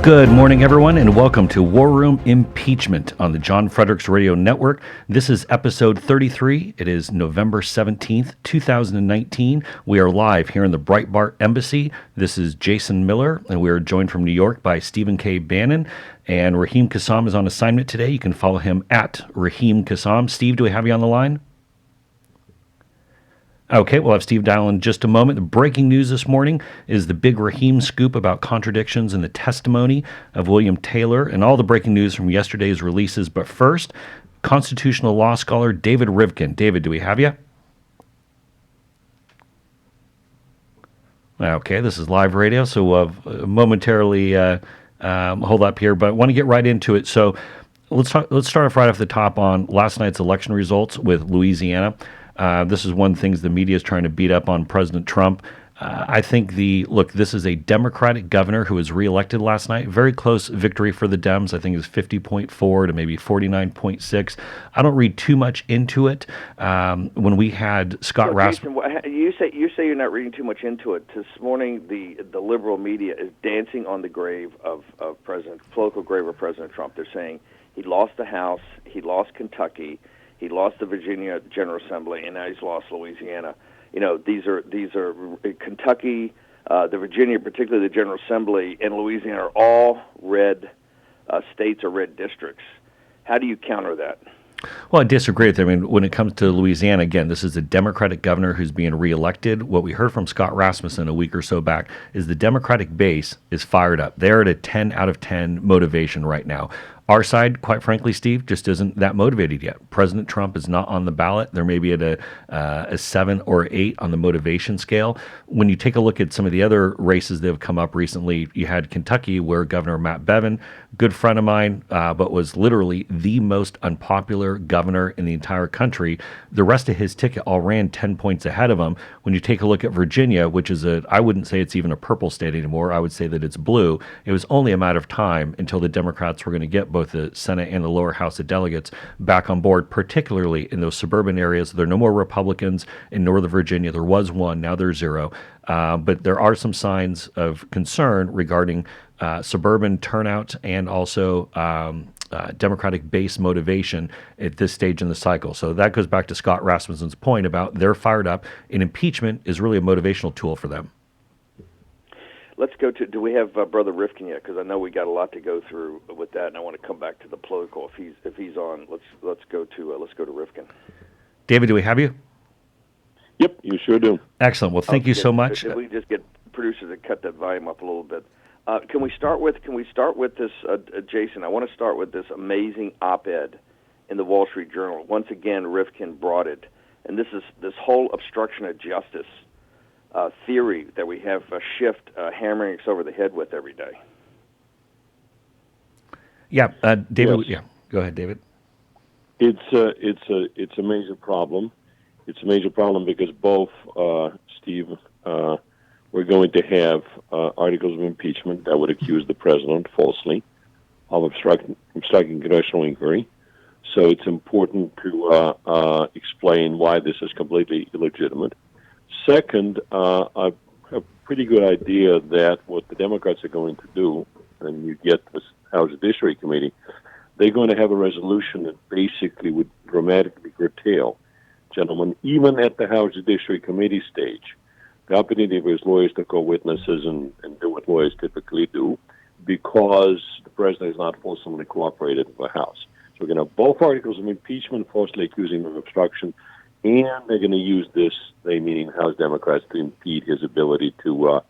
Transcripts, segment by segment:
Good morning, everyone, and welcome to War Room Impeachment on the John Fredericks Radio Network. This is episode 33. It is November 17th, 2019. We are live here in the Breitbart Embassy. This is Jason Miller, and we are joined from New York by Stephen K. Bannon. And Raheem Kassam is on assignment today. You can follow him at Raheem Kassam. Steve, do we have you on the line? Okay, we'll have Steve dial in just a moment. The breaking news this morning is the big Raheem scoop about contradictions in the testimony of William Taylor and all the breaking news from yesterday's releases. But first, constitutional law scholar David Rivkin. David, do we have you? Okay, this is live radio, so we'll momentarily hold up here, but I want to get right into it. So let's start off right off the top on last night's election results with Louisiana. This is one of the things the media is trying to beat up on President Trump. I think this is a Democratic governor who was reelected last night. Very close victory for the Dems. I think it was 50.4 to maybe 49.6. I don't read too much into it. When we had Scott Rasmussen, you say you're not reading too much into it. This morning, the liberal media is dancing on the grave of political grave of President Trump. They're saying he lost the House, he lost Kentucky. He lost the Virginia General Assembly, and now he's lost Louisiana. You know, these are Kentucky, the Virginia, particularly the General Assembly, and Louisiana are all red states or red districts. How do you counter that? Well, I disagree with him. I mean, when it comes to Louisiana, again, this is a Democratic governor who's being reelected. What we heard from Scott Rasmussen a week or so back is the Democratic base is fired up. They're at a 10 out of 10 motivation right now. Our side, quite frankly, Steve, just isn't that motivated yet. President Trump is not on the ballot. They're maybe at a 7 or 8 on the motivation scale. When you take a look at some of the other races that have come up recently, you had Kentucky, where Governor Matt Bevin, good friend of mine, but was literally the most unpopular governor in the entire country. The rest of his ticket all ran 10 points ahead of him. When you take a look at Virginia, which is I wouldn't say it's even a purple state anymore. I would say that it's blue. It was only a matter of time until the Democrats were going to get both the Senate and the lower house of delegates back on board, particularly in those suburban areas. There are no more Republicans in Northern Virginia. There was one, now there's 0. But there are some signs of concern regarding suburban turnout and also Democratic base motivation at this stage in the cycle. So that goes back to Scott Rasmussen's point about they're fired up, and impeachment is really a motivational tool for them. Let's go to. Do we have Brother Rivkin yet? Because I know we got a lot to go through with that, and I want to come back to the political. If he's on, let's go to Rivkin. David, do we have you? Yep, you sure do. Excellent. Well, thank you so much. If we just get producers to cut that volume up a little bit. Can we start with this, Jason? I want to start with this amazing op-ed in the Wall Street Journal. Once again, Rivkin brought it, and this is this whole obstruction of justice theory that we have Schiff hammering us over the head with every day. Yeah, David. Yes. Yeah, go ahead, David. It's a major problem. It's a major problem because both Steve, we're going to have articles of impeachment that would accuse the president falsely of obstructing congressional inquiry. So it's important to explain why this is completely illegitimate. Second, I have a pretty good idea that what the Democrats are going to do, and you get this House Judiciary Committee, they're going to have a resolution that basically would dramatically curtail, gentlemen, even at the House Judiciary Committee stage, the opportunity for his lawyers to call witnesses and do what lawyers typically do, because the president has not forcibly cooperated with the House. So we're going to have both articles of impeachment, falsely accusing him of obstruction, and they're going to use this, they meaning House Democrats, to impede his ability to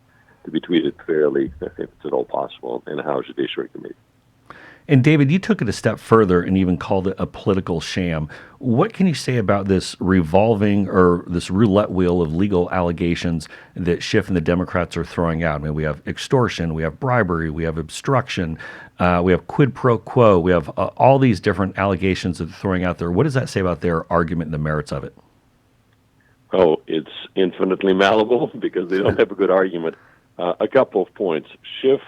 be treated fairly, if it's at all possible, in the House Judiciary Committee. And David, you took it a step further and even called it a political sham. What can you say about this revolving or this roulette wheel of legal allegations that Schiff and the Democrats are throwing out? I mean, we have extortion, we have bribery, we have obstruction, we have quid pro quo, we have all these different allegations that they're throwing out there. What does that say about their argument and the merits of it? Oh, it's infinitely malleable because they don't have a good argument. A couple of points. Schiff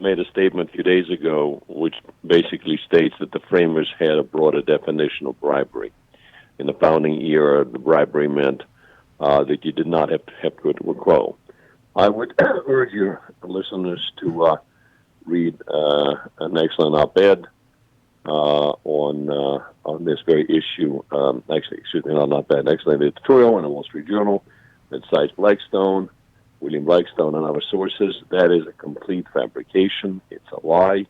made a statement a few days ago which basically states that the framers had a broader definition of bribery. In the founding era, the bribery meant that you did not have to quid pro quo. I would urge your listeners to read an excellent op-ed on this very issue. Actually, excuse me, not bad. An excellent editorial in the Wall Street Journal that cites William Blackstone, and other sources. That is a complete fabrication. It's a lie.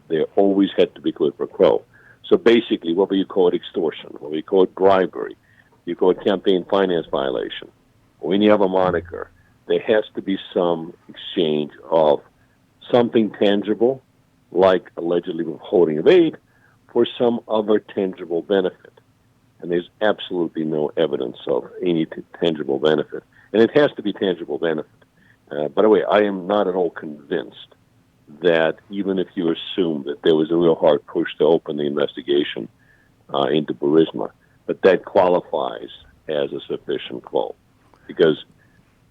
There always had to be quid pro quo. So basically, what we call it extortion, what we call it bribery, you call it campaign finance violation. When you have a moniker, there has to be some exchange of something tangible, like allegedly withholding of aid, for some other tangible benefit. And there's absolutely no evidence of any tangible benefit. And it has to be tangible benefit. By the way, I am not at all convinced that even if you assume that there was a real hard push to open the investigation into Burisma, that qualifies as a sufficient quote. Because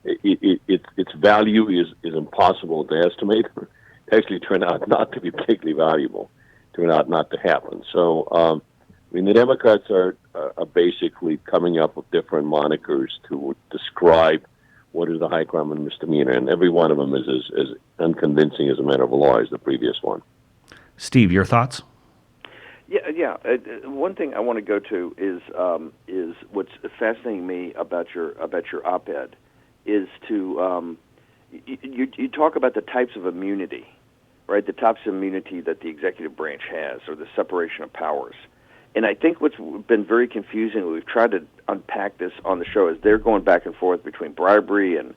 its value is impossible to estimate. It actually turned out not to be particularly valuable, turned out not to happen. So, the Democrats are basically coming up with different monikers to describe what is the high crime and misdemeanor, and every one of them is as unconvincing as a matter of law as the previous one. Steve, your thoughts? Yeah. One thing I want to go to is what's fascinating me about your op-ed is to you talk about the types of immunity, right? The types of immunity that the executive branch has, or the separation of powers. And I think what's been very confusing, we've tried to unpack this on the show, is they're going back and forth between bribery and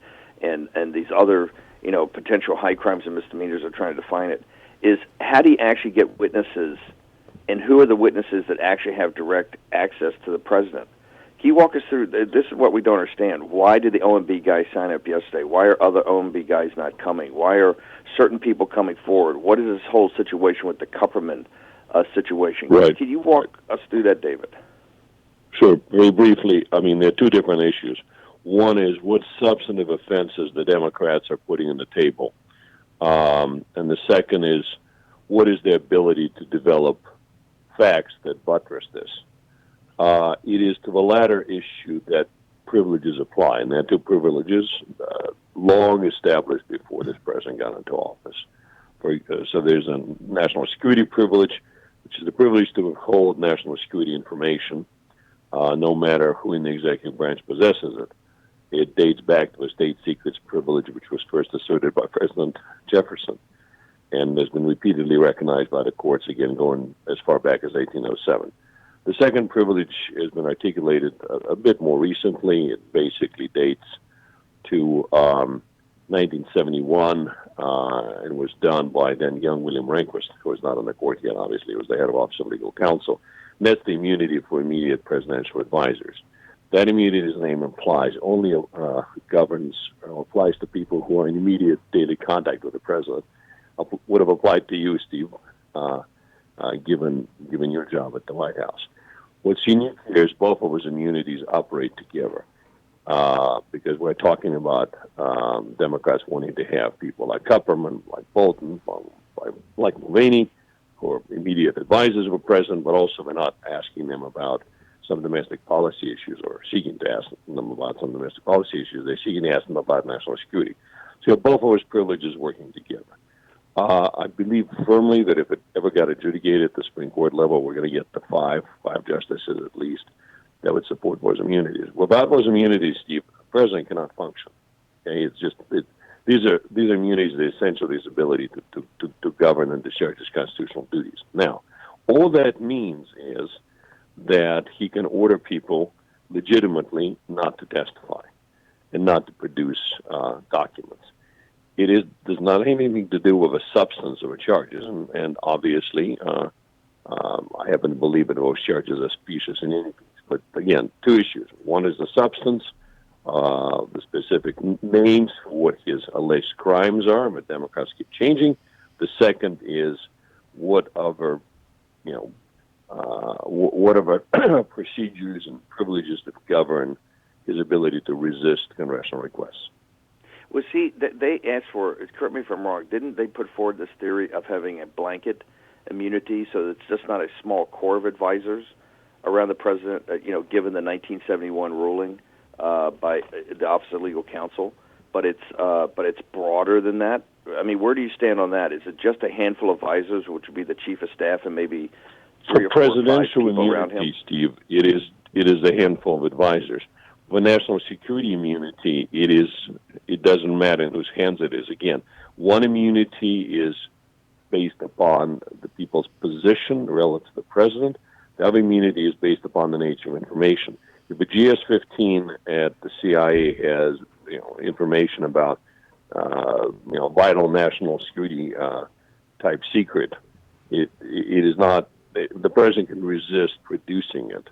these other, potential high crimes and misdemeanors are trying to define it, is how do you actually get witnesses, and who are the witnesses that actually have direct access to the president? Can you walk us through, this is what we don't understand. Why did the OMB guys sign up yesterday? Why are other OMB guys not coming? Why are certain people coming forward? What is this whole situation with the Kupperman situation? Right. Can you walk us through that, David? Sure. Very briefly, there are two different issues. One is what substantive offenses the Democrats are putting on the table. And the second is what is their ability to develop facts that buttress this. It is to the latter issue that privileges apply, and that two privileges long established before this president got into office. So there's a national security privilege, which is the privilege to withhold national security information, no matter who in the executive branch possesses it. It dates back to a state secrets privilege, which was first asserted by President Jefferson, and has been repeatedly recognized by the courts, again, going as far back as 1807. The second privilege has been articulated a bit more recently. It basically dates to 1971 and was done by then young William Rehnquist, who was not on the court yet, obviously. He was the head of Office of Legal Counsel. And that's the immunity for immediate presidential advisors. That immunity, as the name implies, only applies to people who are in immediate daily contact with the president. Would have applied to you, Steve, given your job at the White House. What's unique here is both of those immunities operate together, because we're talking about Democrats wanting to have people like Kupperman, like Bolton, like Mulvaney, who are immediate advisors of a president, but also we're not asking them about some domestic policy issues, or seeking to ask them about some domestic policy issues. They're seeking to ask them about national security. So both of those privileges working together. I believe firmly that if it ever got adjudicated at the Supreme Court level, we're going to get to five justices at least that would support those immunities. Without those immunities, Steve, the president cannot function. Okay, these are immunities that essentially his ability to govern and discharge his constitutional duties. Now, all that means is that he can order people legitimately not to testify and not to produce documents. Does not have anything to do with the substance of the charges, and obviously, I happen to believe that those charges are specious in any case. But again, two issues. One is the substance, the specific names for what his alleged crimes are, but Democrats keep changing. The second is whatever procedures and privileges that govern his ability to resist congressional requests. Well, see, they asked for, correct me if I'm wrong, didn't they put forward this theory of having a blanket immunity so that it's just not a small core of advisors around the president, given the 1971 ruling by the Office of Legal Counsel, but it's broader than that, I mean, where do you stand on that? Is it just a handful of advisors, which would be the chief of staff and maybe For three or four or five presidential people around him? immunity, Steve, it is a handful of advisors. For national security immunity, it doesn't matter in whose hands it is. Again, one immunity is based upon the people's position relative to the president. The other immunity is based upon the nature of information. If a GS-15 at the CIA has information about vital national security type secret, it is not. The president can resist producing it,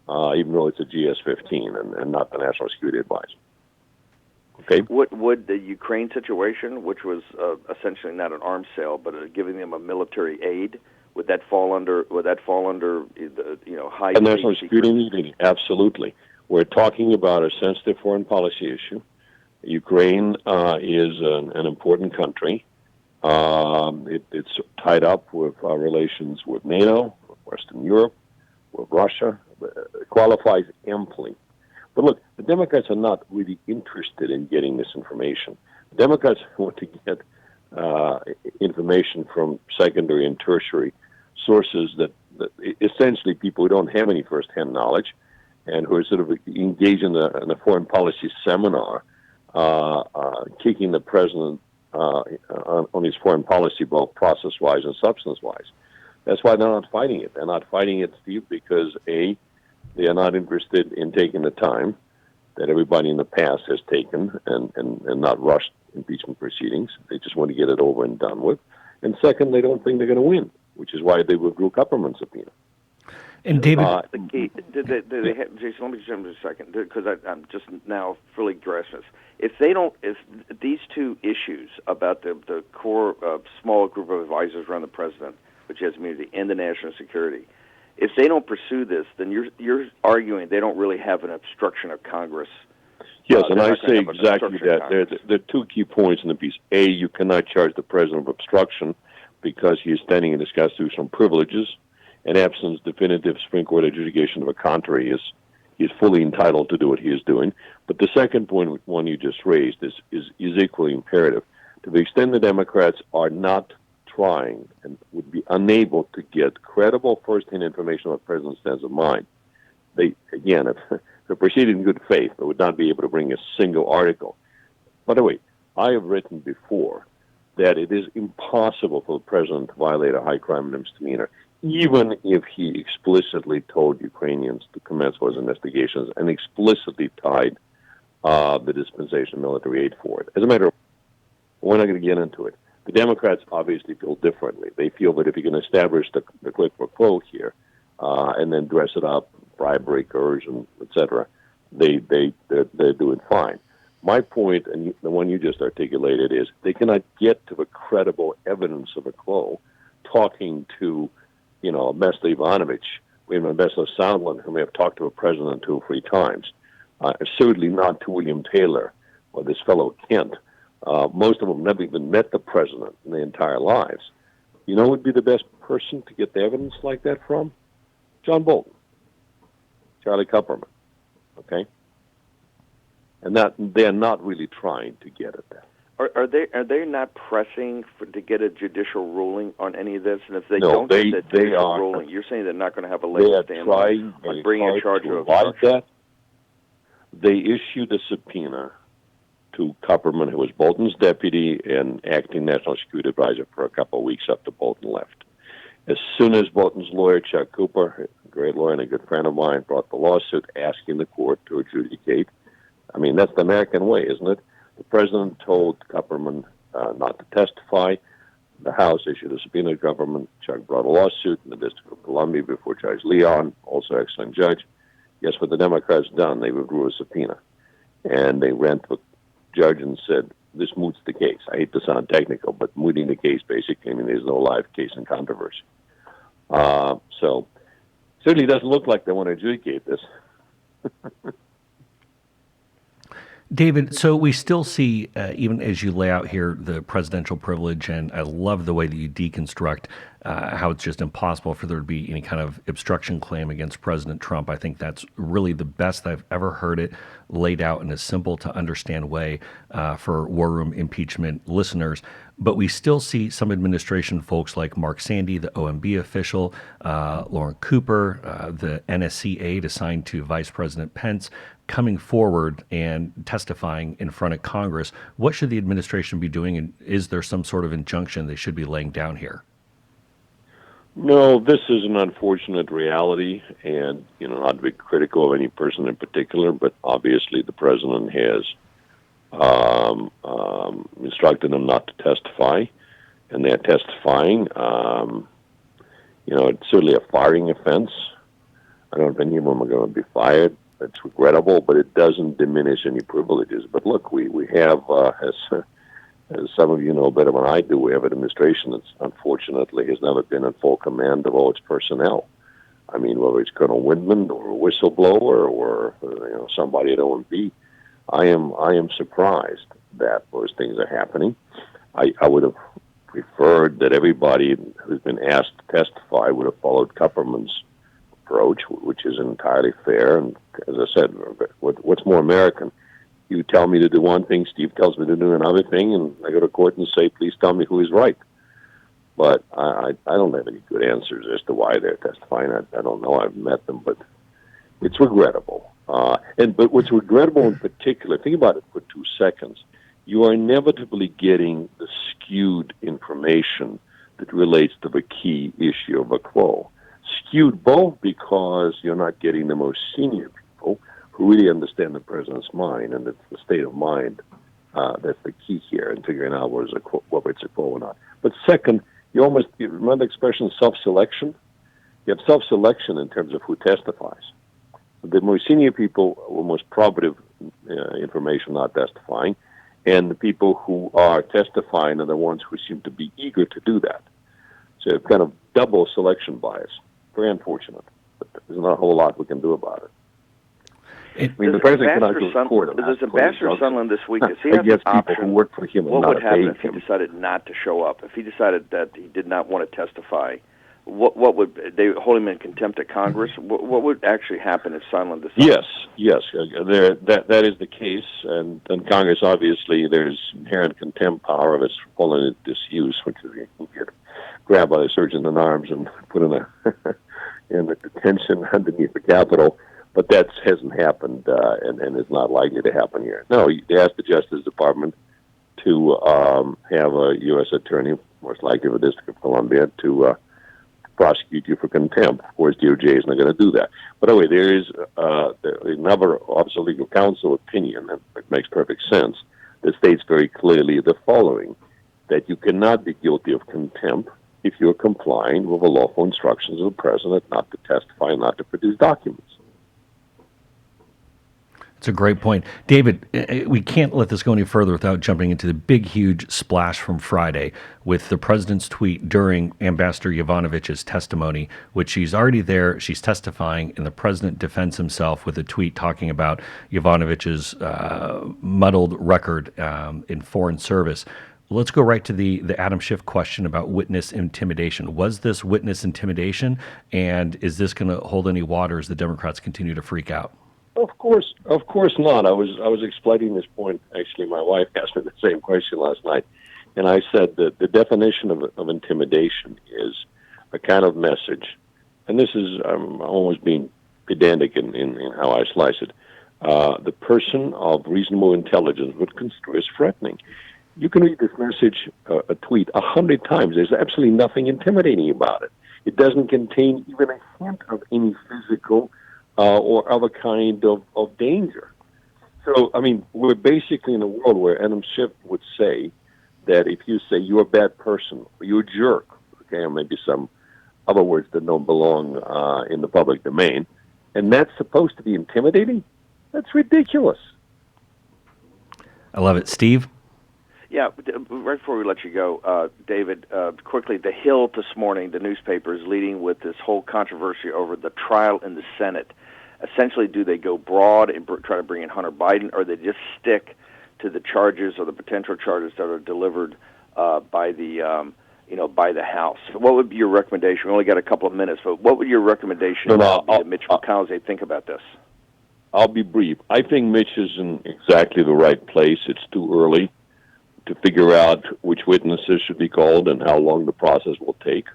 even though it's a GS-15 and not the national security advisor. Okay. Would the Ukraine situation, which was essentially not an arms sale, but giving them a military aid, would that fall under the high a national security meeting? Absolutely. We're talking about a sensitive foreign policy issue. Ukraine is an important country. It's tied up with our relations with NATO, with Western Europe, with Russia. It qualifies amply. But look, the Democrats are not really interested in getting this information. The Democrats want to get information from secondary and tertiary sources that essentially people who don't have any first-hand knowledge and who are sort of engaged in a foreign policy seminar, kicking the president on his foreign policy, both process-wise and substance-wise. That's why they're not fighting it. They're not fighting it, Steve, because A, they are not interested in taking the time that everybody in the past has taken and not rushed impeachment proceedings. They just want to get it over and done with. And second, they don't think they're going to win, which is why they withdrew Kupperman's subpoena. And David, the key, did they have, Jason, let me jump in a second because I'm just now fully grasping this. If these two issues about the core small group of advisors around the president, which has immunity, and the national security, if they don't pursue this, then you're arguing they don't really have an obstruction of Congress. Yes, and I say exactly that. There are two key points in the piece. A, you cannot charge the president of obstruction because he is standing in his constitutional privileges, and absence definitive Supreme Court adjudication of a contrary he is fully entitled to do what he is doing. But the second point, one you just raised, is equally imperative. To the extent the Democrats are not trying and would be unable to get credible first-hand information on the president's stance of mind, they, again, if they proceeded in good faith, they would not be able to bring a single article. By the way, I have written before that it is impossible for the president to violate a high crime and misdemeanor, even if he explicitly told Ukrainians to commence those investigations and explicitly tied the dispensation of military aid for it. As a matter of fact, we're not going to get into it. The Democrats obviously feel differently. They feel that if you can establish the quid pro quo here and then dress it up, bribery, coercion, etc., they're doing fine. My point, and the one you just articulated, is they cannot get to the credible evidence of a quo talking to, Mesta Ivanovich, Mesta Sondland, who may have talked to a president 2 or 3 times. Certainly not to William Taylor or this fellow Kent. Most of them never even met the president in their entire lives. You know who would be the best person to get the evidence like that from? John Bolton, Charlie Kupperman, okay? And that they're not really trying to get at that. Are they not pressing to get a judicial ruling on any of this? And if they No, don't get that judicial are, ruling, you're saying they're not going to have a they leg are to stand trying on bringing a charge of like obstruction. that. They issued a subpoena to Kupperman, who was Bolton's deputy and acting national security advisor for a couple of weeks after Bolton left. As soon as Bolton's lawyer, Chuck Cooper, a great lawyer and a good friend of mine, brought the lawsuit asking the court to adjudicate, I mean, that's the American way, isn't it? The president told Kupperman not to testify. The House issued a subpoena to Kupperman. Chuck brought a lawsuit in the District of Columbia before Judge Leon, also excellent judge. Guess what the Democrats done? They withdrew a subpoena. And they ran to the judge and said, this moots the case. I hate to sound technical, but mooting the case basically means there's no live case in controversy. So certainly doesn't look like they want to adjudicate this. David, so we still see, even as you lay out here, the presidential privilege, and I love the way that you deconstruct how it's just impossible for there to be any kind of obstruction claim against President Trump. I think that's really the best I've ever heard it laid out in a simple to understand way for War Room impeachment listeners. But we still see some administration folks like Mark Sandy, the OMB official, Lauren Cooper, the NSC aide assigned to Vice President Pence, coming forward and testifying in front of Congress. What should the administration be doing, and is there some sort of injunction they should be laying down here? No, this is an unfortunate reality, and not to be critical of any person in particular, but obviously the president has instructed them not to testify, and they're testifying. It's certainly a firing offense. I don't know if any of them are going to be fired. It's regrettable, but it doesn't diminish any privileges. But look, we have, as some of you know better than I do, we have an administration that unfortunately has never been in full command of all its personnel. I mean, whether it's Colonel Windman or a whistleblower or somebody at OMB, I am surprised that those things are happening. I would have preferred that everybody who's been asked to testify would have followed Kupperman's approach, which is entirely fair. And as I said, what's more American? You tell me to do one thing, Steve tells me to do another thing, and I go to court and say, please tell me who is right. But I don't have any good answers as to why they're testifying. I don't know. I've met them, but it's regrettable. But what's regrettable in particular, think about it for 2 seconds. You are inevitably getting the skewed information that relates to the key issue of a quo. Skewed both because you're not getting the most senior people who really understand the president's mind, and it's the state of mind that's the key here in figuring out whether it's a quo or not. But second, you remember the expression self-selection? You have self-selection in terms of who testifies. The more senior people or most probative information not testifying, and the people who are testifying are the ones who seem to be eager to do that. So kind of double selection bias. Very unfortunate, but there's not a whole lot we can do about it. The president cannot go to court. There's Ambassador Sondland this week. Does he have an option? People who work for him. What would happen if he decided not to show up? If he decided that he did not want to testify, what would they hold him in contempt at Congress? What would actually happen if Sondland decided? Yes. That is the case, and Congress obviously there's inherent contempt power of its fallen disuse, which is you can get grabbed by the surgeon in arms and put in a detention underneath the Capitol. But that hasn't happened, and is not likely to happen here. No, they asked the Justice Department to have a U.S. attorney, most likely of the District of Columbia, to prosecute you for contempt. Of course, DOJ is not going to do that. By the way, there is another Office of Legal Counsel opinion that makes perfect sense that states very clearly the following, that you cannot be guilty of contempt if you're complying with the lawful instructions of the President not to testify and not to produce documents. It's a great point. David, we can't let this go any further without jumping into the big, huge splash from Friday with the president's tweet during Ambassador Yovanovitch's testimony, which she's already there, she's testifying, and the president defends himself with a tweet talking about Yovanovitch's muddled record in foreign service. Let's go right to the Adam Schiff question about witness intimidation. Was this witness intimidation, and is this going to hold any water as the Democrats continue to freak out? Of course not. I was explaining this point. Actually, my wife asked me the same question last night, and I said that the definition of intimidation is a kind of message, and this is I'm almost being pedantic in how I slice it. The person of reasonable intelligence would construe as threatening. You can read this message, a tweet, 100 times. There's absolutely nothing intimidating about it. It doesn't contain even a hint of any physical or other kind of danger. So, I mean, we're basically in a world where Adam Schiff would say that if you say you're a bad person, or you're a jerk, okay, or maybe some other words that don't belong in the public domain, and that's supposed to be intimidating, that's ridiculous. I love it. Steve? Yeah, right before we let you go, David, quickly, The Hill this morning, the newspaper is leading with this whole controversy over the trial in the Senate. Essentially, do they go broad and try to bring in Hunter Biden, or they just stick to the charges or the potential charges that are delivered by the by the House. What would be your recommendation? We only got a couple of minutes, but what would your recommendation be to Mitch McConnell as they think about this? I'll be brief. I think Mitch is in exactly the right place. It's too early to figure out which witnesses should be called and how long the process will take.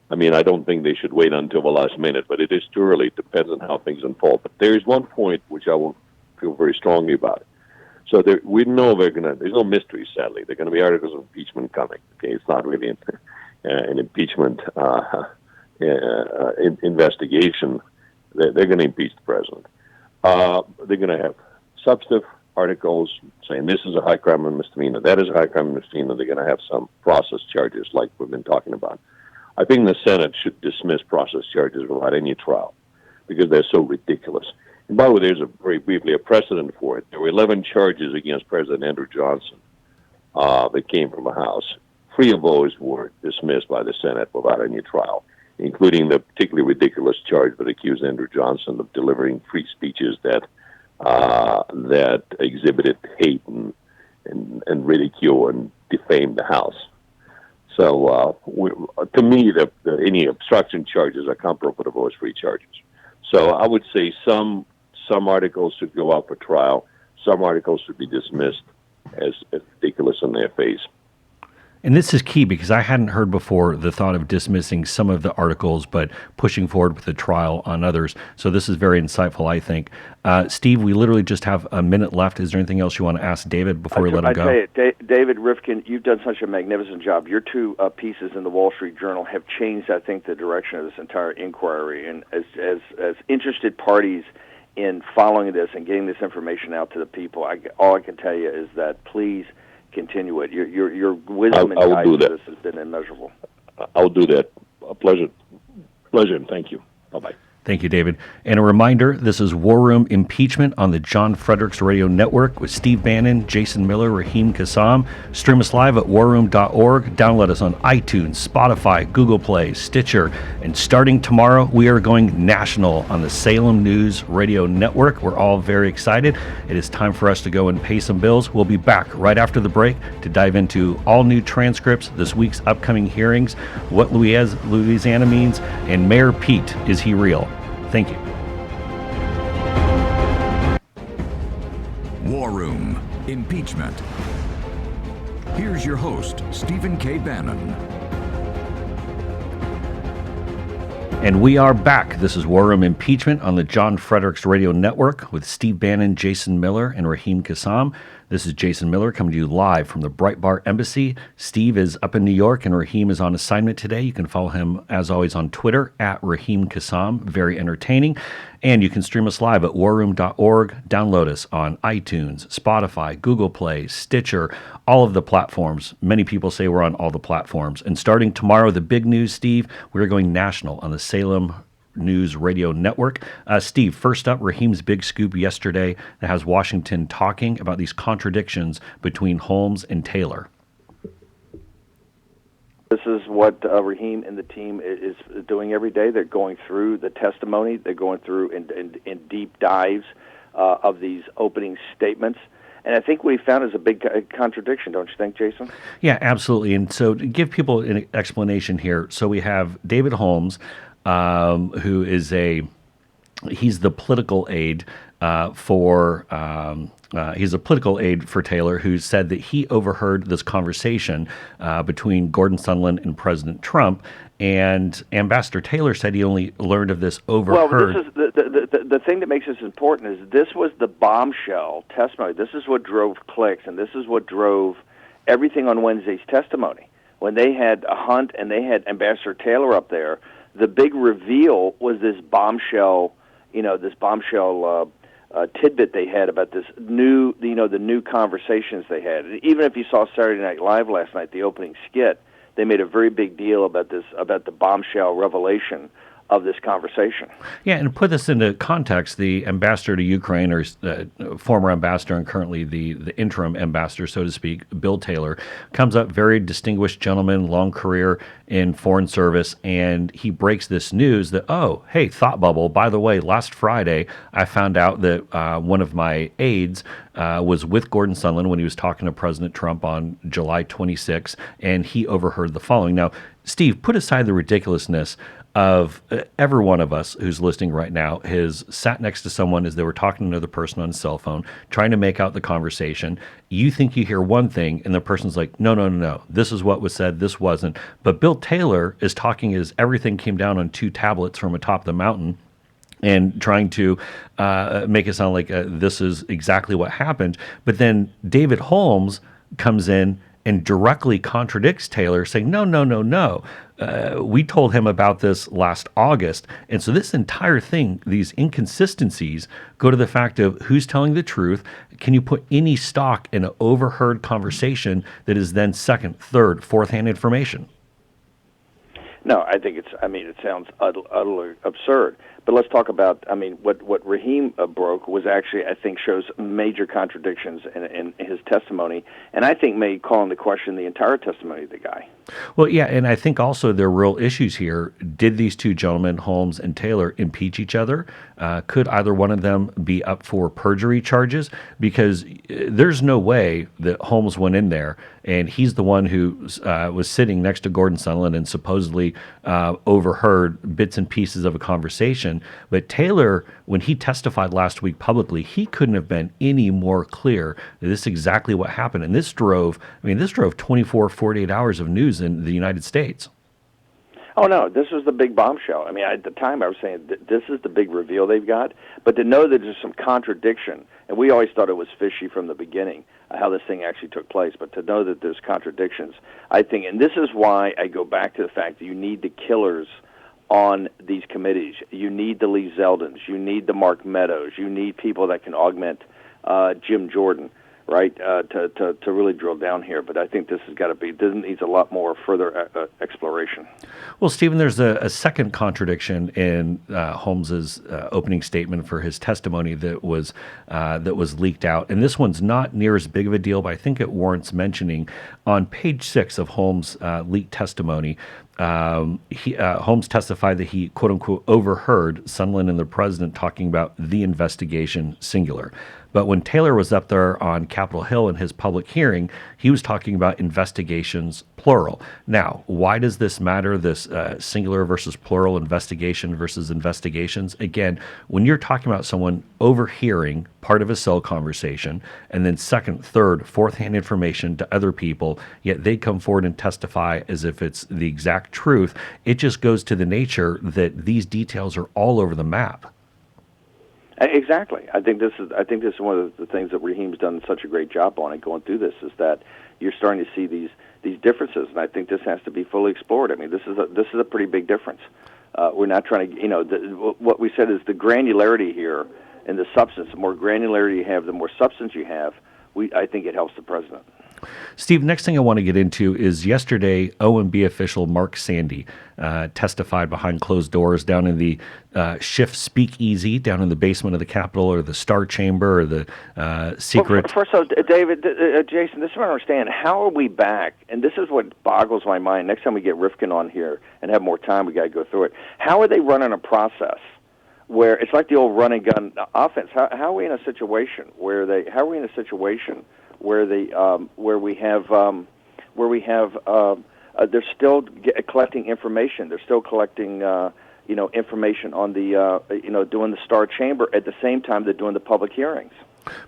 I mean, I don't think they should wait until the last minute, but it is too early. It depends on how things unfold. But there is one point which I will feel very strongly about. So we know there's no mystery, sadly. There are going to be articles of impeachment coming. Okay, it's not really an impeachment investigation. They're going to impeach the president. They're going to have substantive articles saying this is a high crime and misdemeanor, that is a high crime and misdemeanor. They're going to have some process charges like we've been talking about. I think the Senate should dismiss process charges without any trial because they're so ridiculous. And by the way, there's very briefly a precedent for it. There were 11 charges against President Andrew Johnson that came from the House. 3 of those were dismissed by the Senate without any trial, including the particularly ridiculous charge that accused Andrew Johnson of delivering free speeches that exhibited hate and ridicule and defamed the House. So to me, any obstruction charges are comparable to those 3 charges. So I would say some articles should go out for trial. Some articles should be dismissed as ridiculous in their face. And this is key because I hadn't heard before the thought of dismissing some of the articles, but pushing forward with a trial on others. So this is very insightful, I think. Steve, we literally just have a minute left. Is there anything else you want to ask David before we let him go? I tell you, David Rivkin, you've done such a magnificent job. Your 2 pieces in the Wall Street Journal have changed, I think, the direction of this entire inquiry. And as interested parties in following this and getting this information out to the people, all I can tell you is that please continue it. Your wisdom and guidance to this has been immeasurable. I'll do that. A pleasure, and thank you. Bye-bye. Thank you, David. And a reminder, this is War Room Impeachment on the John Fredericks Radio Network with Steve Bannon, Jason Miller, Raheem Kassam. Stream us live at warroom.org. Download us on iTunes, Spotify, Google Play, Stitcher. And starting tomorrow, we are going national on the Salem News Radio Network. We're all very excited. It is time for us to go and pay some bills. We'll be back right after the break to dive into all new transcripts, this week's upcoming hearings, what Louisiana means, and Mayor Pete, is he real? Thank you. War Room Impeachment. Here's your host, Stephen K. Bannon. And we are back. This is War Room Impeachment on the John Fredericks Radio Network with Steve Bannon, Jason Miller, and Raheem Kassam. This is Jason Miller coming to you live from the Breitbart Embassy. Steve is up in New York, and Raheem is on assignment today. You can follow him, as always, on Twitter, at Raheem Kassam. Very entertaining. And you can stream us live at warroom.org. Download us on iTunes, Spotify, Google Play, Stitcher, all of the platforms. Many people say we're on all the platforms. And starting tomorrow, the big news, Steve, we're going national on the Salem News Radio Network. Steve, first up, Raheem's big scoop yesterday that has Washington talking about these contradictions between Holmes and Taylor. This is what Raheem and the team is doing every day. They're going through the testimony. They're going through in deep dives of these opening statements. And I think what he found is a big contradiction, don't you think, Jason? Yeah, absolutely. And so to give people an explanation here, so we have David Holmes, who is he's the political aide he's a political aide for Taylor, who said that he overheard this conversation between Gordon Sondland and President Trump, and Ambassador Taylor said he only learned of this overheard. Well, this is the thing that makes this important is this was the bombshell testimony. This is what drove clicks, and this is what drove everything on Wednesday's testimony. When they had Hunt and they had Ambassador Taylor up there, the big reveal was this bombshell, tidbit they had about this new, the new conversations they had. Even if you saw Saturday Night Live last night, the opening skit, they made a very big deal about the bombshell revelation of this conversation. Yeah, and put this into context, the ambassador to Ukraine, or former ambassador and currently the interim ambassador, so to speak, Bill Taylor, comes up, very distinguished gentleman, long career in foreign service, and he breaks this news that, oh, hey, thought bubble, by the way, last Friday, I found out that one of my aides was with Gordon Sondland when he was talking to President Trump on July 26, and he overheard the following. Now, Steve, put aside the ridiculousness of every one of us who's listening right now has sat next to someone as they were talking to another person on a cell phone, trying to make out the conversation. You think you hear one thing, and the person's like, no, no, no, no, this is what was said, this wasn't. But Bill Taylor is talking as everything came down on 2 tablets from atop the mountain, and trying to make it sound like this is exactly what happened. But then David Holmes comes in and directly contradicts Taylor, saying, no, no, no, no. We told him about this last August. And so this entire thing, these inconsistencies, go to the fact of who's telling the truth. Can you put any stock in an overheard conversation that is then second, third, fourth-hand information? No, I think it sounds utterly absurd. But let's talk about, what Raheem broke was actually, I think, shows major contradictions in his testimony, and I think may call into question the entire testimony of the guy. Well, yeah, and I think also there are real issues here. Did these two gentlemen, Holmes and Taylor, impeach each other? Could either one of them be up for perjury charges? Because there's no way that Holmes went in there, and he's the one who was sitting next to Gordon Sondland and supposedly overheard bits and pieces of a conversation. But Taylor, when he testified last week publicly, he couldn't have been any more clear that this is exactly what happened. And this drove 24, 48 hours of news in the United States. Oh, no, this was the big bombshell. At the time I was saying this is the big reveal they've got, but to know that there's some contradiction, and we always thought it was fishy from the beginning, how this thing actually took place, but to know that there's contradictions, I think, and this is why I go back to the fact that you need the killers on these committees. You need the Lee Zeldins. You need the Mark Meadows. You need people that can augment Jim Jordan, right, to really drill down here. But I think this needs a lot more further exploration. Well, Stephen, there's a second contradiction in Holmes's opening statement for his testimony that was leaked out, and this one's not near as big of a deal, but I think it warrants mentioning. On page 6 of Holmes' leaked testimony, Holmes testified that he, quote unquote, overheard Sondland and the president talking about the investigation, singular. But when Taylor was up there on Capitol Hill in his public hearing, he was talking about investigations, plural. Now, why does this matter, this singular versus plural, investigation versus investigations? Again, when you're talking about someone overhearing part of a cell conversation, and then second, third, fourth-hand information to other people, yet they come forward and testify as if it's the exact truth, it just goes to the nature that these details are all over the map. Exactly. I think this is one of the things that Raheem's done such a great job on, and going through this, is that you're starting to see these differences, and I think this has to be fully explored. This is a pretty big difference. We're not trying to, what we said is the granularity here and the substance. The more granularity you have, the more substance you have. I think it helps the president. Steve, next thing I want to get into is yesterday, OMB official Mark Sandy testified behind closed doors down in the Schiff Speakeasy, down in the basement of the Capitol, or the Star Chamber, or the secret. Well, first of all, David, Jason, this is what I understand. How are we back? And this is what boggles my mind. Next time we get Rivkin on here and have more time, we got to go through it. How are they running a process where it's like the old run and gun offense? How are we in a situation where they? How are we in a situation where we have they're still collecting information. They're still collecting information on the doing the Star Chamber at the same time they're doing the public hearings.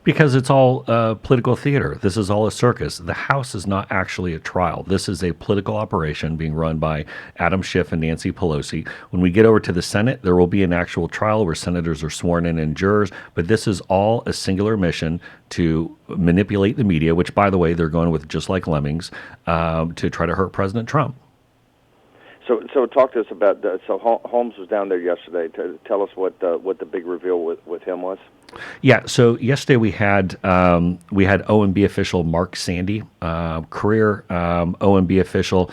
Because it's all political theater. This is all a circus. The House is not actually a trial. This is a political operation being run by Adam Schiff and Nancy Pelosi. When we get over to the Senate, there will be an actual trial where senators are sworn in and jurors, but this is all a singular mission to manipulate the media, which, by the way, they're going with just like lemmings, to try to hurt President Trump. So talk to us about so Holmes was down there yesterday. To tell us what the big reveal with him was. Yeah, so yesterday we had OMB official Mark Sandy, career OMB official.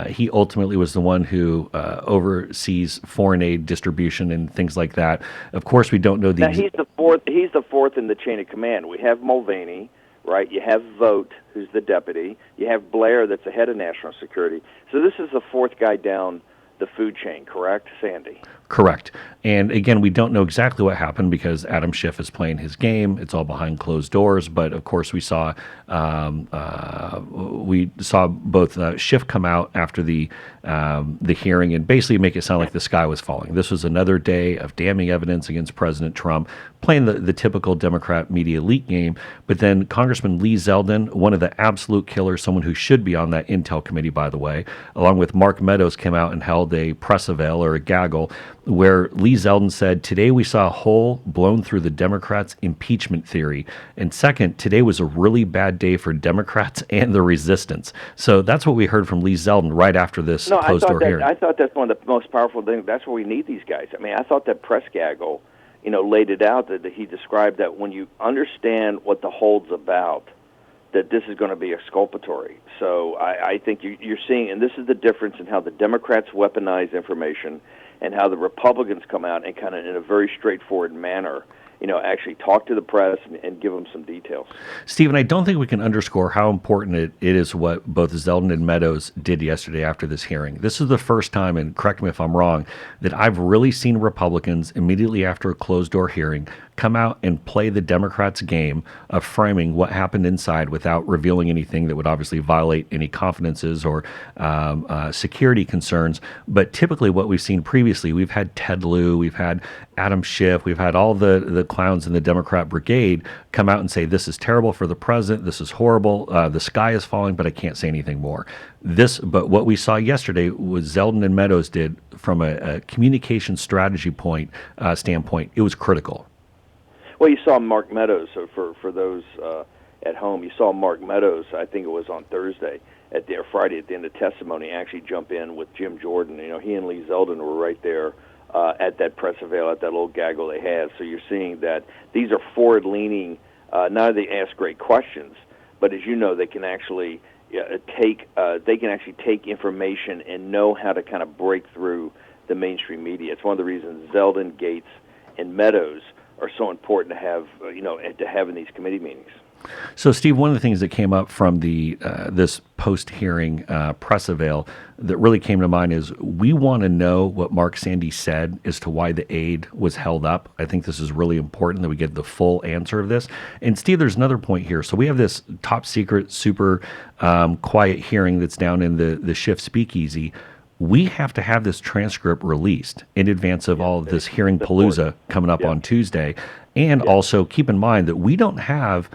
He ultimately was the one who oversees foreign aid distribution and things like that. Of course, we don't know the. Now he's the fourth. He's the fourth in the chain of command. We have Mulvaney, right? You have Vogt, who's the deputy. You have Blair, that's the head of national security. So this is the fourth guy down the food chain, correct, Sandy? Correct. And again, we don't know exactly what happened because Adam Schiff is playing his game. It's all behind closed doors. But of course, we saw both Schiff come out after the hearing and basically make it sound like the sky was falling. This was another day of damning evidence against President Trump, playing the typical Democrat media leak game. But then Congressman Lee Zeldin, one of the absolute killers, someone who should be on that Intel committee, by the way, along with Mark Meadows, came out and held a press avail or a gaggle where Lee Zeldin said, "Today we saw a hole blown through the Democrats' impeachment theory. And second, today was a really bad day for Democrats and the resistance." So that's what we heard from Lee Zeldin right after this closed-door hearing. I thought that's one of the most powerful things. That's where we need these guys. I mean, I thought that press gaggle, laid it out, that he described that when you understand what the hole's about, that this is going to be exculpatory. So I think you're seeing, and this is the difference in how the Democrats weaponize information and how the Republicans come out and kind of in a very straightforward manner, actually talk to the press and give them some details. Stephen, I don't think we can underscore how important it is what both Zeldin and Meadows did yesterday after this hearing. This is the first time, and correct me if I'm wrong, that I've really seen Republicans immediately after a closed-door hearing come out and play the Democrats' game of framing what happened inside without revealing anything that would obviously violate any confidences or security concerns. But typically what we've seen previously, we've had Ted Lieu, we've had Adam Schiff, we've had all the clowns in the Democrat brigade come out and say, this is terrible for the president, this is horrible, the sky is falling, but I can't say anything more. But what we saw yesterday was Zeldin and Meadows did from a communication strategy standpoint, it was critical. Well, you saw Mark Meadows. So for those at home, you saw Mark Meadows. I think it was on Thursday or Friday at the end of testimony. Actually, jump in with Jim Jordan. He and Lee Zeldin were right there at that press avail, at that little gaggle they had. So you're seeing that these are forward-leaning. Not that they ask great questions, but as you know, they can actually take information and know how to kind of break through the mainstream media. It's one of the reasons Zeldin, Gates, and Meadows are so important to have, to have in these committee meetings. So, Steve, one of the things that came up from this post-hearing press avail that really came to mind is we want to know what Mark Sandy said as to why the aid was held up. I think this is really important that we get the full answer of this. And, Steve, there's another point here. So we have this top-secret, super quiet hearing that's down in the Schiff Speakeasy. We have to have this transcript released in advance of all of this hearing palooza coming up on Tuesday. And also keep in mind that we don't have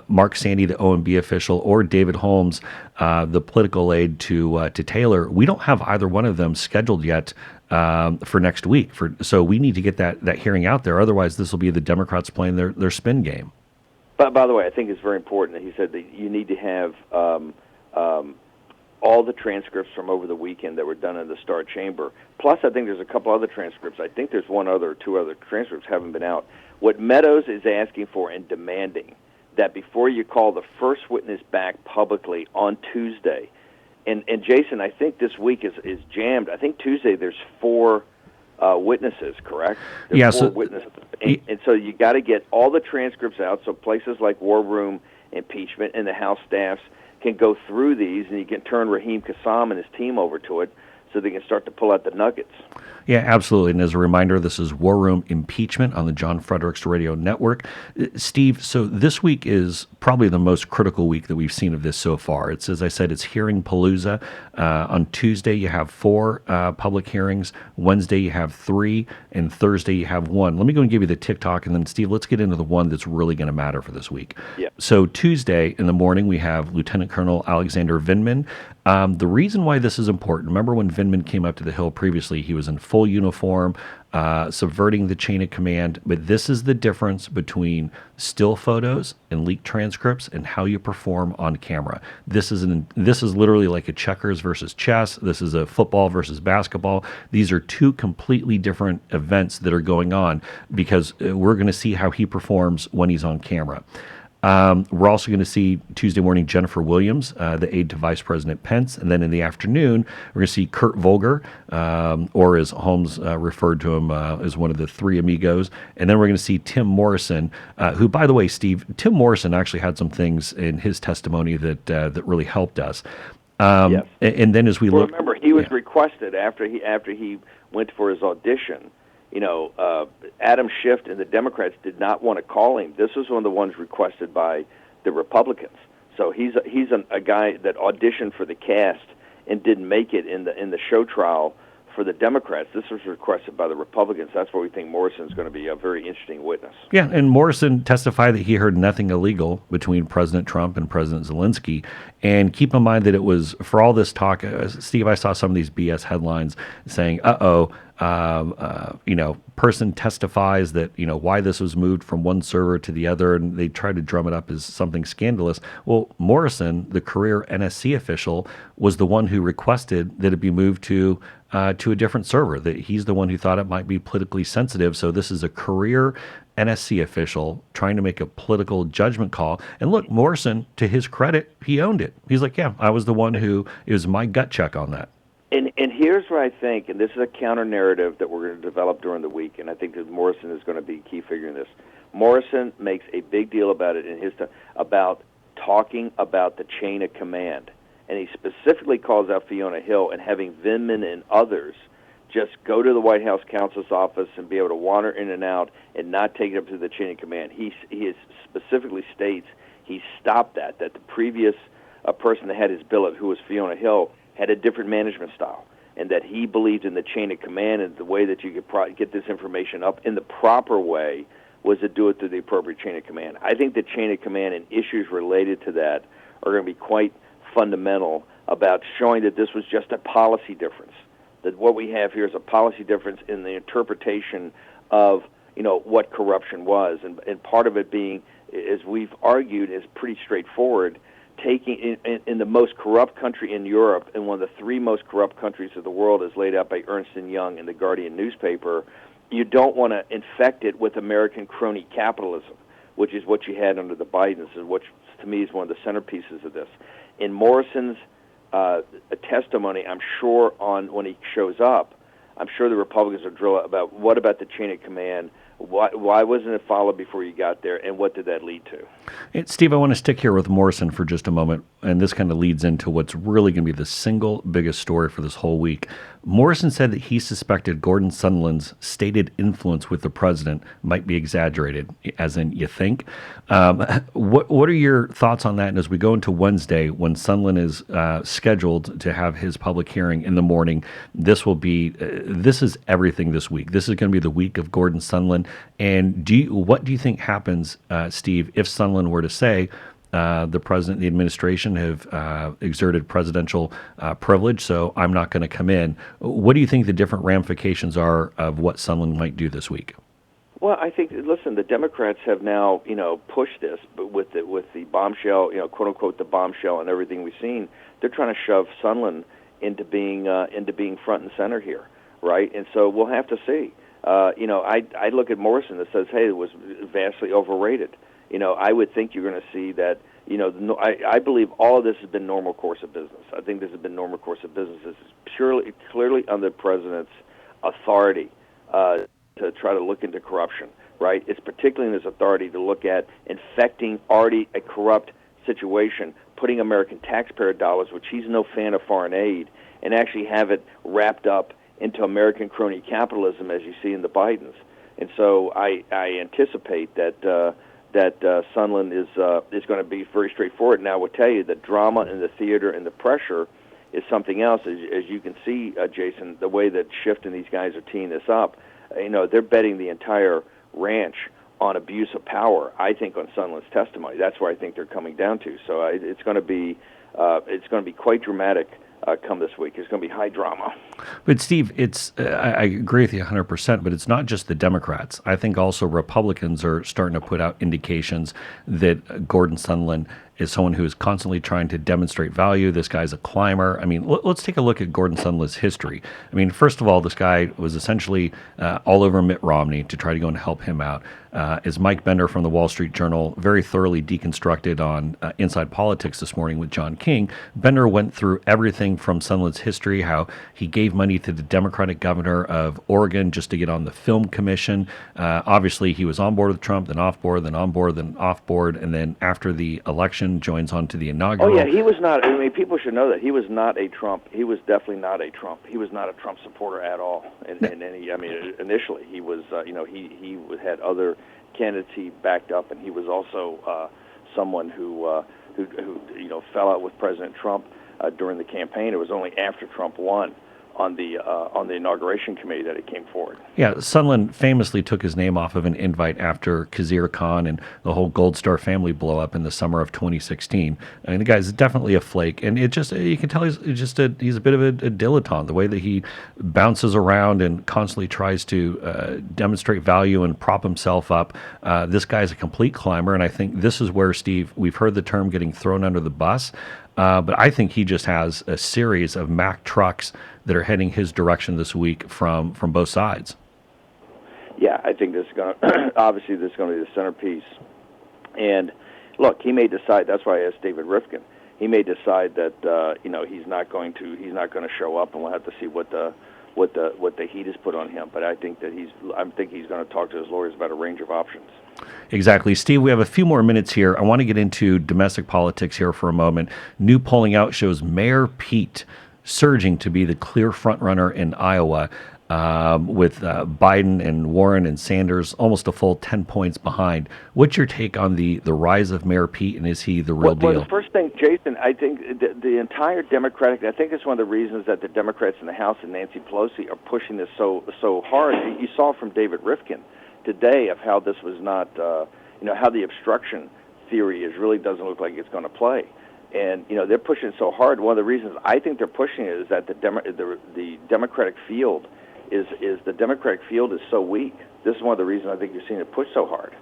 Mark Sandy, the OMB official, or David Holmes, the political aide to Taylor. We don't have either one of them scheduled yet for next week. So we need to get that hearing out there. Otherwise, this will be the Democrats playing their spin game. But by the way, I think it's very important that he said that you need to have all the transcripts from over the weekend that were done in the Star Chamber. Plus, I think there's a couple other transcripts. I think there's two other transcripts haven't been out. What Meadows is asking for and demanding that before you call the first witness back publicly on Tuesday, and Jason, I think this week is jammed. I think Tuesday there's 4 witnesses, correct? There's 4 witnesses. And so you got to get all the transcripts out so places like War Room, impeachment, and the House staffs can go through these, and you can turn Raheem Kassam and his team over to it so they can start to pull out the nuggets. Yeah, absolutely. And as a reminder, this is War Room Impeachment on the John Fredericks Radio Network. Steve, so this week is probably the most critical week that we've seen of this so far. It's, as I said, it's hearing palooza. On Tuesday, you have 4 public hearings. Wednesday, you have 3. And Thursday, you have 1. Let me go and give you the TikTok, and then, Steve, let's get into the one that's really going to matter for this week. Yeah. So Tuesday in the morning, we have Lieutenant Colonel Alexander Vindman. The reason why this is important, remember when Vindman came up to the Hill previously, he was in full uniform, subverting the chain of command. But this is the difference between still photos and leaked transcripts and how you perform on camera. This is literally like a checkers versus chess. This is a football versus basketball. These are two completely different events that are going on because we're going to see how he performs when he's on camera. We're also going to see Tuesday morning Jennifer Williams, the aide to Vice President Pence. And then in the afternoon, we're going to see Kurt Volker, or as Holmes referred to him as one of the three amigos. And then we're going to see Tim Morrison, who, by the way, Steve, Tim Morrison actually had some things in his testimony that really helped us. Yes. And then as we look... Remember, he was requested after he went for his audition. Adam Schiff and the Democrats did not want to call him. This was one of the ones requested by the Republicans. So he's a guy that auditioned for the cast and didn't make it in the show trial for the Democrats. This was requested by the Republicans. That's why we think Morrison is going to be a very interesting witness. Yeah, and Morrison testified that he heard nothing illegal between President Trump and President Zelensky. And keep in mind that it was, for all this talk, Steve, I saw some of these BS headlines saying, person testifies that, why this was moved from one server to the other, and they tried to drum it up as something scandalous. Well, Morrison, the career NSC official, was the one who requested that it be moved to a different server. That he's the one who thought it might be politically sensitive. So this is a career NSC official trying to make a political judgment call. And look, Morrison, to his credit, he owned it. He's like, yeah, I was the one it was my gut check on that. And here's what I think, and this is a counter-narrative that we're going to develop during the week, and I think that Morrison is going to be a key figure in this. Morrison makes a big deal about it in his about talking about the chain of command, and he specifically calls out Fiona Hill and having Vindman and others just go to the White House counsel's office and be able to wander in and out and not take it up to the chain of command. He specifically states he stopped that the previous person that had his billet, who was Fiona Hill, had a different management style, and that he believed in the chain of command, and the way that you could get this information up in the proper way was to do it through the appropriate chain of command. I think the chain of command and issues related to that are going to be quite fundamental about showing that this was just a policy difference, that what we have here is a policy difference in the interpretation of what corruption was, and part of it being, as we've argued, is pretty straightforward. Taking in the most corrupt country in Europe, and one of the three most corrupt countries of the world, as laid out by Ernst & Young in the Guardian newspaper, you don't want to infect it with American crony capitalism, which is what you had under the Bidens, and which to me is one of the centerpieces of this. In Morrison's testimony, I'm sure when he shows up, I'm sure the Republicans will drill about what about the chain of command. Why wasn't it followed before you got there, and what did that lead to? Steve, I want to stick here with Morrison for just a moment, and this kind of leads into what's really going to be the single biggest story for this whole week. Morrison said that he suspected Gordon Sondland's stated influence with the president might be exaggerated, as in, you think? What are your thoughts on that? And as we go into Wednesday, when Sondland is scheduled to have his public hearing in the morning, this is everything this week. This is going to be the week of Gordon Sondland. And what do you think happens, Steve, if Sondland were to say, the president and the administration have exerted presidential privilege, so I'm not going to come in? What do you think the different ramifications are of what Sondland might do this week? Well, I think, listen, the Democrats have now, pushed this, but with the bombshell, quote unquote, the bombshell and everything we've seen, they're trying to shove Sondland into being front and center here, right? And so we'll have to see. I look at Morrison that says, hey, it was vastly overrated. I would think you're going to see that, I believe all of this has been normal course of business. I think this has been normal course of business. This is clearly under the president's authority to try to look into corruption, right? It's particularly in his authority to look at infecting already a corrupt situation, putting American taxpayer dollars, which he's no fan of foreign aid, and actually have it wrapped up into American crony capitalism, as you see in the Bidens. And so I anticipate that Sondland is going to be very straightforward. Now, I will tell you that drama in the theater and the pressure is something else. As you can see, Jason, the way that Schiff and these guys are teeing this up, they're betting the entire ranch on abuse of power, I think, on Sondland's testimony. That's where I think they're coming down to. So it's going to be it's going to be quite dramatic come this week. It's going to be high drama. But Steve, it's I agree with you 100%, but it's not just the Democrats. I think also Republicans are starting to put out indications that Gordon Sondland is someone who is constantly trying to demonstrate value. This guy's a climber. I mean, let's take a look at Gordon Sondland's history. I mean, first of all, this guy was essentially all over Mitt Romney to try to go and help him out. As Mike Bender from the Wall Street Journal very thoroughly deconstructed on Inside Politics this morning with John King, Bender went through everything from Sondland's history, how he gave money to the Democratic governor of Oregon just to get on the film commission. Obviously, he was on board with Trump, then off board, then on board, then off board, and then after the election joins on to the inaugural. Oh, yeah, he was not. I mean, people should know that he was not a Trump. He was definitely not a Trump. He was not a Trump supporter at all. And any, I mean, initially he was, he had other candidates he backed up, and he was also someone who fell out with President Trump during the campaign. It was only after Trump won on the inauguration committee that he came forward. Yeah, Sondland famously took his name off of an invite after Khizr Khan and the whole Gold Star family blow up in the summer of 2016. I mean, the guy's definitely a flake, and it just you can tell he's a bit of a dilettante. The way that he bounces around and constantly tries to demonstrate value and prop himself up. This guy's a complete climber, and I think this is where, Steve, we've heard the term getting thrown under the bus. But I think he just has a series of Mack trucks that are heading his direction this week from both sides. Yeah, I think this is going to obviously this is going to be the centerpiece. And look, he may decide. That's why I asked David Rivkin. He may decide that he's not going to show up, and we'll have to see what the heat is put on him. But I think that he's going to talk to his lawyers about a range of options. Exactly. Steve, we have a few more minutes here. I want to get into domestic politics here for a moment. New polling out shows Mayor Pete surging to be the clear frontrunner in Iowa, with Biden and Warren and Sanders almost a full 10 points behind. What's your take on the rise of Mayor Pete, and is he the real deal? Well, the first thing, Jason, I think the entire Democratic, I think it's one of the reasons that the Democrats in the House and Nancy Pelosi are pushing this so hard. You saw from David Rivkin today of how this was not, how the obstruction theory really doesn't look like it's going to play. And, they're pushing so hard. One of the reasons I think they're pushing it is that the Democratic field is so weak. This is one of the reasons I think you're seeing it push so hard.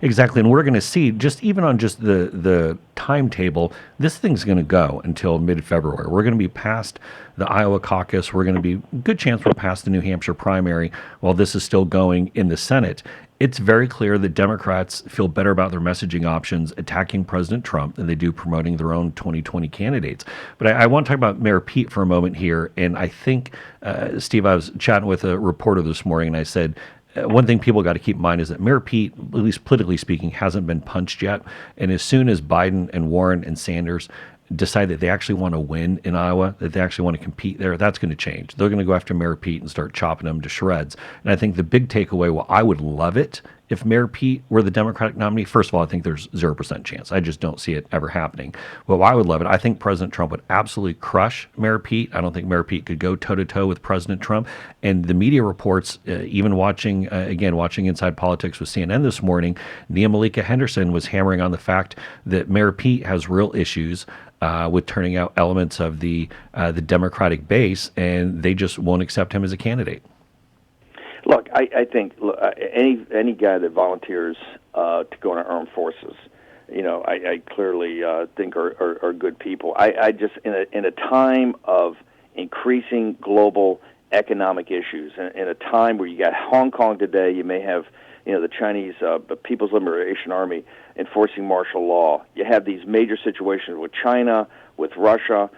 Exactly, and we're going to see, even on the timetable, this thing's going to go until mid-February. We're going to be past the Iowa caucus. We're going to be good chance we're past the New Hampshire primary while this is still going in the Senate. It's very clear that Democrats feel better about their messaging options attacking President Trump than they do promoting their own 2020 candidates. But I want to talk about Mayor Pete for a moment here, and I think, Steve, I was chatting with a reporter this morning, and I said, one thing people got to keep in mind is that Mayor Pete, at least politically speaking, hasn't been punched yet. And as soon as Biden and Warren and Sanders decide that they actually want to win in Iowa, that they actually want to compete there, that's going to change. They're going to go after Mayor Pete and start chopping him to shreds. And I think the big takeaway, well, I would love it if Mayor Pete were the Democratic nominee. First of all, I think there's 0% chance. I just don't see it ever happening. Well, I would love it. I think President Trump would absolutely crush Mayor Pete. I don't think Mayor Pete could go toe-to-toe with President Trump. And the media reports, even watching Inside Politics with CNN this morning, Nia Malika Henderson was hammering on the fact that Mayor Pete has real issues with turning out elements of the Democratic base, and they just won't accept him as a candidate. Look, I think any guy that volunteers to go in our armed forces, I clearly think are good people. I just in a time of increasing global economic issues, in a time where you got Hong Kong today, you may have the Chinese People's Liberation Army enforcing martial law. You have these major situations with China, with Russia,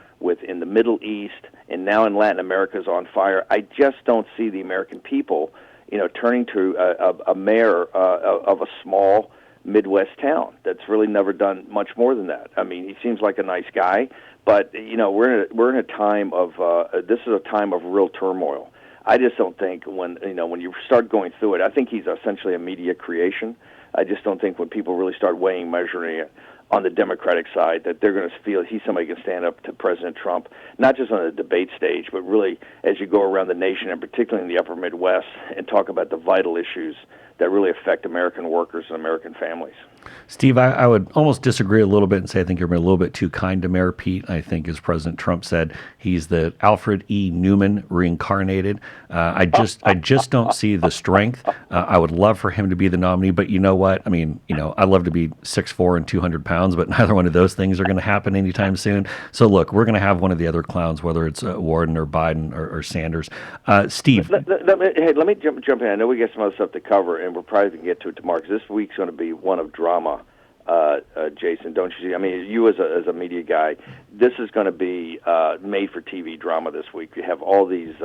in the Middle East, and now in Latin America is on fire. I just don't see the American people, turning to a mayor of a small Midwest town that's really never done much more than that. I mean, he seems like a nice guy, but we're in a time of this is a time of real turmoil. I just don't think when you start going through it, I think he's essentially a media creation. I just don't think when people really start weighing, measuring it on the Democratic side, that they're going to feel he's somebody who can stand up to President Trump, not just on the debate stage, but really as you go around the nation, and particularly in the upper Midwest, and talk about the vital issues that really affect American workers and American families. Steve, I would almost disagree a little bit and say I think you're being a little bit too kind to Mayor Pete. I think, as President Trump said, he's the Alfred E. Newman reincarnated. I just don't see the strength. I would love for him to be the nominee, but you know what? I mean, I'd love to be 6'4" and 200 pounds, but neither one of those things are going to happen anytime soon. So look, we're going to have one of the other clowns, whether it's Warden or Biden or Sanders. Steve, let me jump in. I know we got some other stuff to cover, and we're probably going to get to it tomorrow because this week's going to be one of drama. Jason, don't you see? I mean, you as a media guy, this is going to be made-for-TV drama this week. You have all this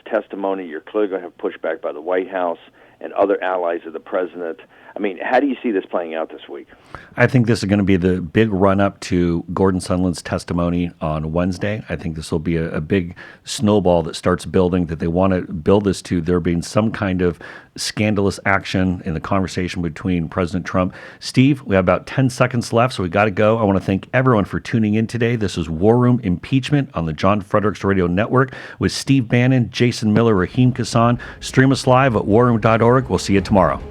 testimony. You're clearly going to have pushback by the White House and other allies of the president. I mean, how do you see this playing out this week? I think this is going to be the big run-up to Gordon Sondland's testimony on Wednesday. I think this will be a big snowball that starts building, that they want to build this to there being some kind of scandalous action in the conversation between President Trump. Steve, we have about 10 seconds left, so we got to go. I want to thank everyone for tuning in today. This is War Room Impeachment on the John Fredericks Radio Network with Steve Bannon, Jason Miller, Raheem Kassan. Stream us live at warroom.org. We'll see you tomorrow.